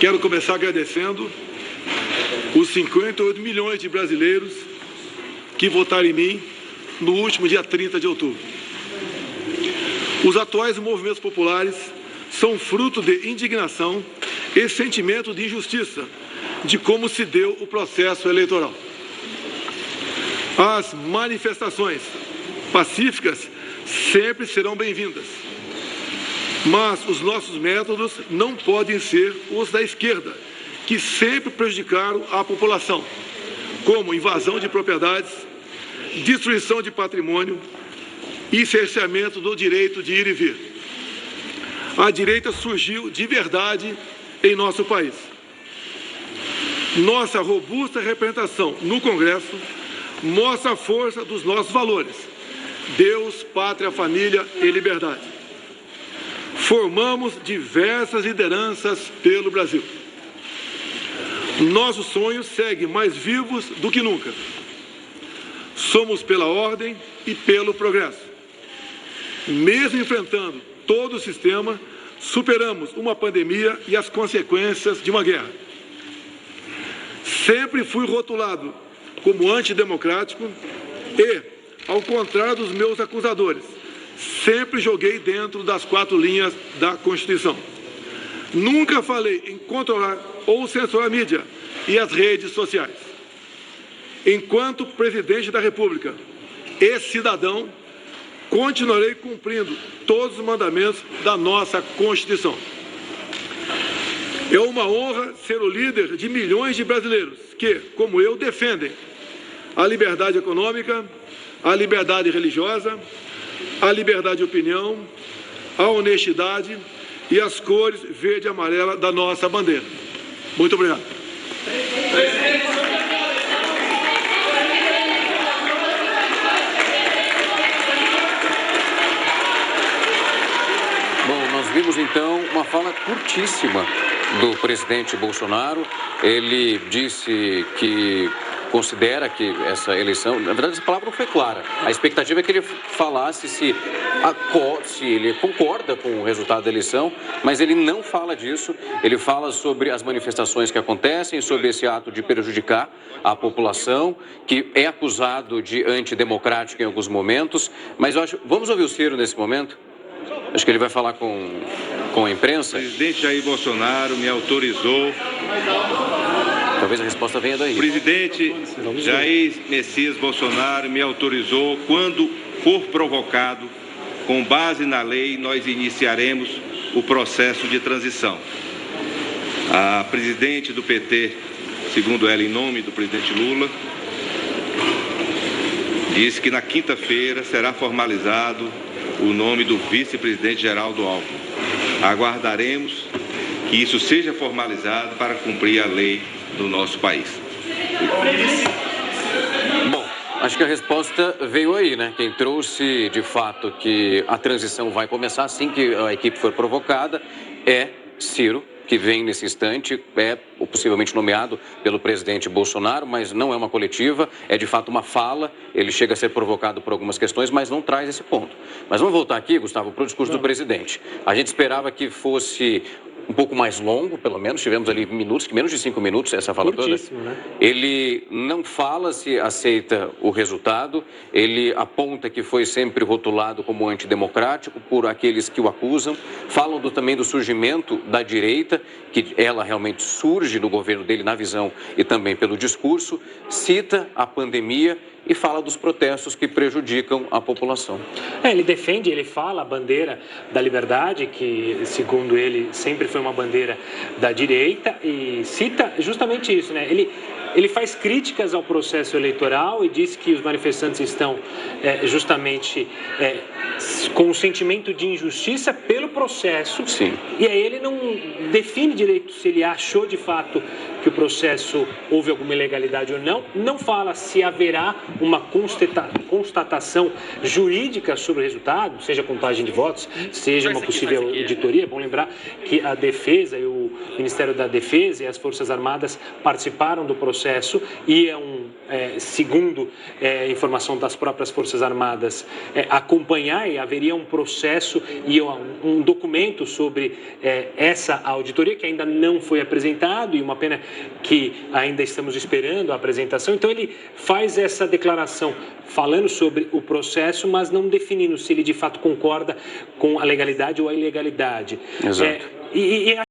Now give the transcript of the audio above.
Quero começar agradecendo os 58 milhões de brasileiros que votaram em mim no último dia 30 de outubro. Os atuais movimentos populares são fruto de indignação e sentimento de injustiça de como se deu o processo eleitoral. As manifestações pacíficas sempre serão bem-vindas, mas os nossos métodos não podem ser os da esquerda, que sempre prejudicaram a população, como invasão de propriedades, destruição de patrimônio e cerceamento do direito de ir e vir. A direita surgiu de verdade em nosso país. Nossa robusta representação no Congresso mostra a força dos nossos valores: Deus, pátria, família e liberdade. Formamos diversas lideranças pelo Brasil. Nossos sonhos seguem mais vivos do que nunca. Somos pela ordem e pelo progresso. Mesmo enfrentando todo o sistema, superamos uma pandemia e as consequências de uma guerra. Sempre fui rotulado como antidemocrático e, ao contrário dos meus acusadores, sempre joguei dentro das 4 linhas da Constituição. Nunca falei em controlar ou censurar a mídia e as redes sociais. Enquanto presidente da República e cidadão, continuarei cumprindo todos os mandamentos da nossa Constituição. É uma honra ser o líder de milhões de brasileiros que, como eu, defendem a liberdade econômica, a liberdade religiosa, a liberdade de opinião, a honestidade e as cores verde e amarela da nossa bandeira. Muito obrigado. Bom, nós vimos então uma fala curtíssima do presidente Bolsonaro. Ele disse que considera que essa eleição, na verdade essa palavra não foi clara. A expectativa é que ele falasse se ele concorda com o resultado da eleição, mas ele não fala disso. Ele fala sobre as manifestações que acontecem, sobre esse ato de prejudicar a população, que é acusado de antidemocrático em alguns momentos. Mas eu acho, vamos ouvir o Ciro nesse momento? Acho que ele vai falar com a imprensa. O presidente Jair Bolsonaro me autorizou. Talvez a resposta venha daí. O presidente Jair Messias Bolsonaro me autorizou, quando for provocado, com base na lei, nós iniciaremos o processo de transição. A presidente do PT, segundo ela, em nome do presidente Lula, disse que na quinta-feira será formalizado o nome do vice-presidente Geraldo Alckmin. Aguardaremos que isso seja formalizado para cumprir a lei do nosso país. Bom, acho que a resposta veio aí, né? Quem trouxe, de fato, que a transição vai começar assim que a equipe for provocada é Ciro, que vem nesse instante, é possivelmente nomeado pelo presidente Bolsonaro, mas não é uma coletiva, é de fato uma fala. Ele chega a ser provocado por algumas questões, mas não traz esse ponto. Mas vamos voltar aqui, Gustavo, para o discurso do presidente. A gente esperava que fosse um pouco mais longo, pelo menos, tivemos ali minutos, menos de 5 minutos, essa fala toda. Né? Ele não fala se aceita o resultado, ele aponta que foi sempre rotulado como antidemocrático por aqueles que o acusam, falam também do surgimento da direita, que ela realmente surge no governo dele, na visão e também pelo discurso, cita a pandemia e fala dos protestos que prejudicam a população. Ele fala a bandeira da liberdade, que, segundo ele, sempre foi uma bandeira da direita, e cita justamente isso, né? Ele faz críticas ao processo eleitoral e diz que os manifestantes estão justamente com um sentimento de injustiça pelo processo. Sim. E aí ele não define direito se ele achou de fato que o processo houve alguma ilegalidade ou não. Não fala se haverá uma constatação jurídica sobre o resultado, seja contagem de votos, seja uma possível auditoria. É bom lembrar que a Defesa e o Ministério da Defesa e as Forças Armadas participaram do processo e segundo informação das próprias Forças Armadas, acompanhar, e haveria um processo e um documento sobre essa auditoria, que ainda não foi apresentado, e uma pena que ainda estamos esperando a apresentação. Então, ele faz essa declaração falando sobre o processo, mas não definindo se ele de fato concorda com a legalidade ou a ilegalidade. Exato.